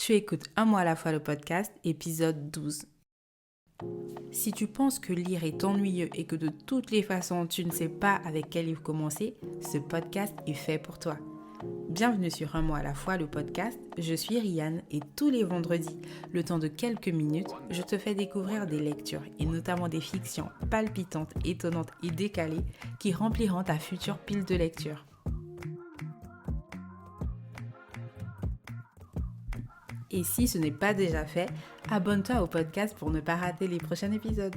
Tu écoutes Un mois à la fois le podcast, épisode 12. Si tu penses que lire est ennuyeux et que de toutes les façons tu ne sais pas avec quel livre commencer, ce podcast est fait pour toi. Bienvenue sur Un mois à la fois le podcast, je suis Rianne et tous les vendredis, le temps de quelques minutes, je te fais découvrir des lectures et notamment des fictions palpitantes, étonnantes et décalées qui rempliront ta future pile de lecture. Et si ce n'est pas déjà fait, abonne-toi au podcast pour ne pas rater les prochains épisodes.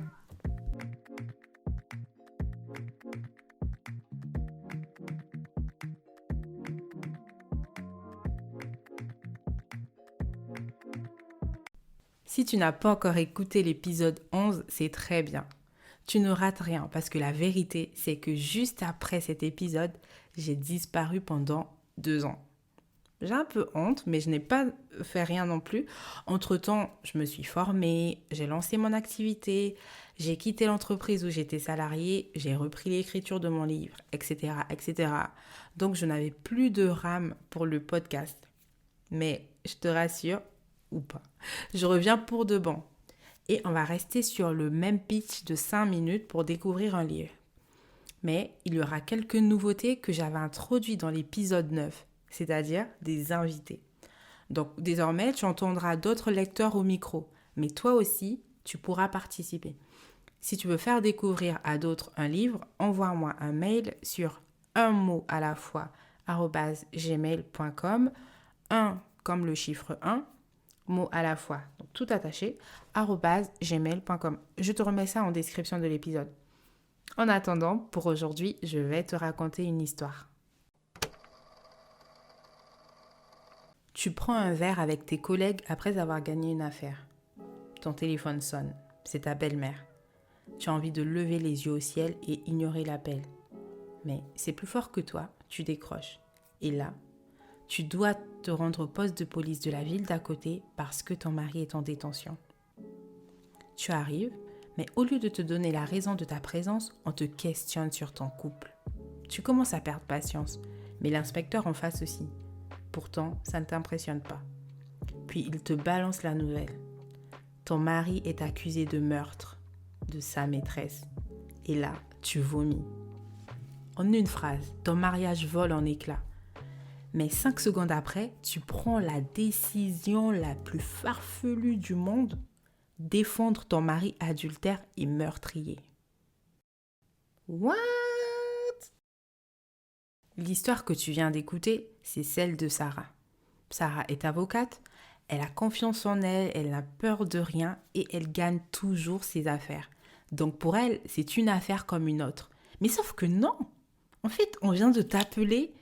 Si tu n'as pas encore écouté l'épisode 11, c'est très bien. Tu ne rates rien parce que la vérité, c'est que juste après cet épisode, j'ai disparu pendant 2 ans. J'ai un peu honte, mais je n'ai pas fait rien non plus. Entre-temps, je me suis formée, j'ai lancé mon activité, j'ai quitté l'entreprise où j'étais salariée, j'ai repris l'écriture de mon livre, etc., etc. Donc, je n'avais plus de rame pour le podcast. Mais je te rassure, ou pas, je reviens pour de bon. Et on va rester sur le même pitch de 5 minutes pour découvrir un livre. Mais il y aura quelques nouveautés que j'avais introduites dans l'épisode 9. C'est-à-dire des invités. Donc désormais, tu entendras d'autres lecteurs au micro, mais toi aussi, tu pourras participer. Si tu veux faire découvrir à d'autres un livre, envoie-moi un mail sur unmotsalafoi@gmail.com, un comme le chiffre 1, mot à la fois, donc tout attaché, @gmail.com. Je te remets ça en description de l'épisode. En attendant, pour aujourd'hui, je vais te raconter une histoire. Tu prends un verre avec tes collègues après avoir gagné une affaire. Ton téléphone sonne. C'est ta belle-mère. Tu as envie de lever les yeux au ciel et ignorer l'appel. Mais c'est plus fort que toi, tu décroches. Et là, tu dois te rendre au poste de police de la ville d'à côté parce que ton mari est en détention. Tu arrives, mais au lieu de te donner la raison de ta présence, on te questionne sur ton couple. Tu commences à perdre patience, mais l'inspecteur en face aussi. Pourtant, ça ne t'impressionne pas. Puis il te balance la nouvelle. Ton mari est accusé de meurtre de sa maîtresse. Et là, tu vomis. En une phrase, ton mariage vole en éclats. Mais 5 secondes après, tu prends la décision la plus farfelue du monde, défendre ton mari adultère et meurtrier. What? L'histoire que tu viens d'écouter, c'est celle de Sarah. Sarah est avocate, elle a confiance en elle, elle n'a peur de rien et elle gagne toujours ses affaires. Donc pour elle, c'est une affaire comme une autre. Mais sauf que non. En fait, on vient de t'appeler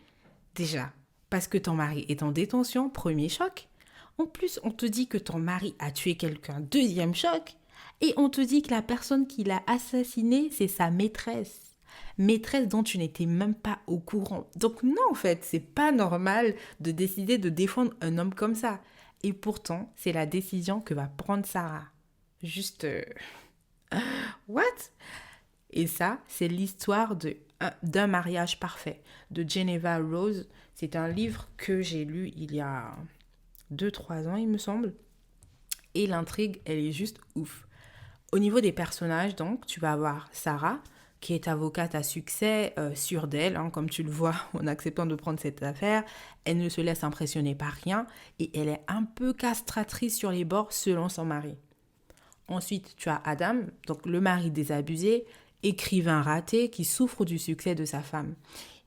déjà parce que ton mari est en détention, premier choc. En plus, on te dit que ton mari a tué quelqu'un, deuxième choc. Et on te dit que la personne qui l'a assassiné, c'est sa maîtresse. Maîtresse dont tu n'étais même pas au courant. Donc non, en fait, c'est pas normal de décider de défendre un homme comme ça. Et pourtant, c'est la décision que va prendre Sarah. Juste... what? Et ça, c'est l'histoire d'un mariage parfait de Geneva Rose. C'est un livre que j'ai lu il y a 2-3 ans, il me semble. Et l'intrigue, elle est juste ouf. Au niveau des personnages, donc, tu vas avoir Sarah, qui est avocate à succès, sûre d'elle, comme tu le vois en acceptant de prendre cette affaire. Elle ne se laisse impressionner par rien et elle est un peu castratrice sur les bords selon son mari. Ensuite, tu as Adam, donc le mari désabusé, écrivain raté qui souffre du succès de sa femme.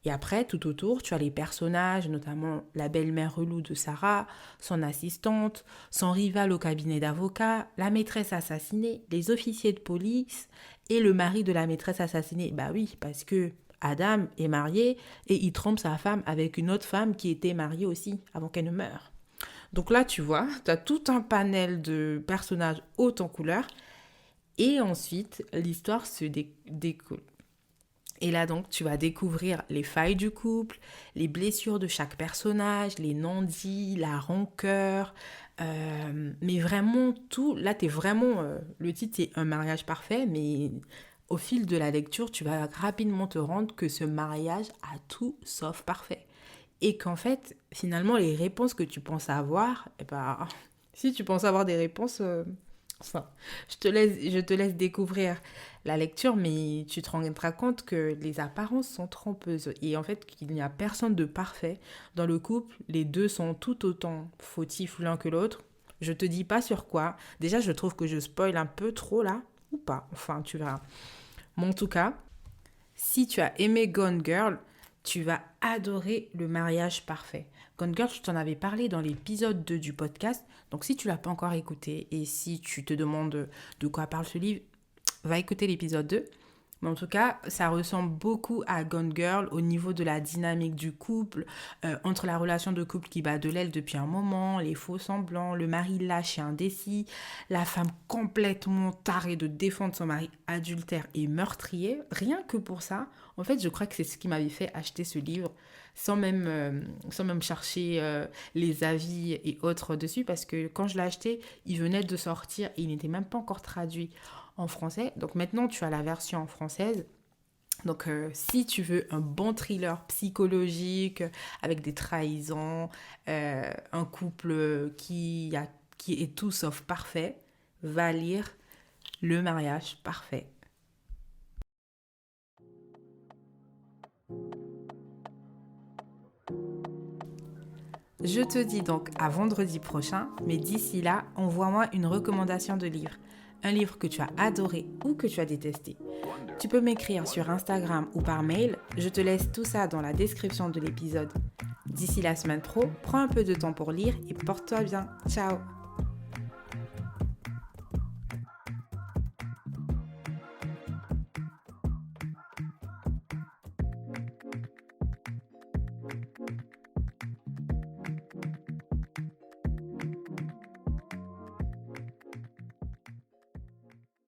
Et après, tout autour, tu as les personnages, notamment la belle-mère relou de Sarah, son assistante, son rival au cabinet d'avocat, la maîtresse assassinée, les officiers de police et le mari de la maîtresse assassinée. Bah oui, parce que Adam est marié et il trompe sa femme avec une autre femme qui était mariée aussi avant qu'elle ne meure. Donc là, tu vois, tu as tout un panel de personnages haut en couleur et ensuite, l'histoire se découle. Et là donc, tu vas découvrir les failles du couple, les blessures de chaque personnage, les non-dits, la rancœur, mais vraiment tout. Là, t'es vraiment... le titre, c'est Un mariage parfait, mais au fil de la lecture, tu vas rapidement te rendre que ce mariage a tout sauf parfait. Et qu'en fait, finalement, les réponses que tu penses avoir, eh ben, Si tu penses avoir des réponses, je te laisse découvrir la lecture, mais tu te rendras compte que les apparences sont trompeuses. Et en fait, qu'il n'y a personne de parfait. Dans le couple, les deux sont tout autant fautifs l'un que l'autre. Je te dis pas sur quoi. Déjà, je trouve que je spoil un peu trop là, ou pas. Enfin, tu verras. Mais en tout cas, si tu as aimé Gone Girl, tu vas adorer le mariage parfait. Gone Girl, je t'en avais parlé dans l'épisode 2 du podcast. Donc si tu l'as pas encore écouté et si tu te demandes de quoi parle ce livre, va écouter l'épisode 2. Mais en tout cas, ça ressemble beaucoup à Gone Girl au niveau de la dynamique du couple, entre la relation de couple qui bat de l'aile depuis un moment, les faux semblants, le mari lâche et indécis, la femme complètement tarée de défendre son mari adultère et meurtrier. Rien que pour ça, en fait, je crois que c'est ce qui m'avait fait acheter ce livre sans même chercher les avis et autres dessus, parce que quand je l'ai acheté, il venait de sortir et il n'était même pas encore traduit en français. Donc maintenant, tu as la version française. Donc si tu veux un bon thriller psychologique avec des trahisons, un couple qui est tout sauf parfait, va lire Le mariage parfait. Je te dis donc à vendredi prochain, mais d'ici là, envoie-moi une recommandation de livre. Un livre que tu as adoré ou que tu as détesté. Tu peux m'écrire sur Instagram ou par mail, je te laisse tout ça dans la description de l'épisode. D'ici la semaine pro, prends un peu de temps pour lire et porte-toi bien. Ciao!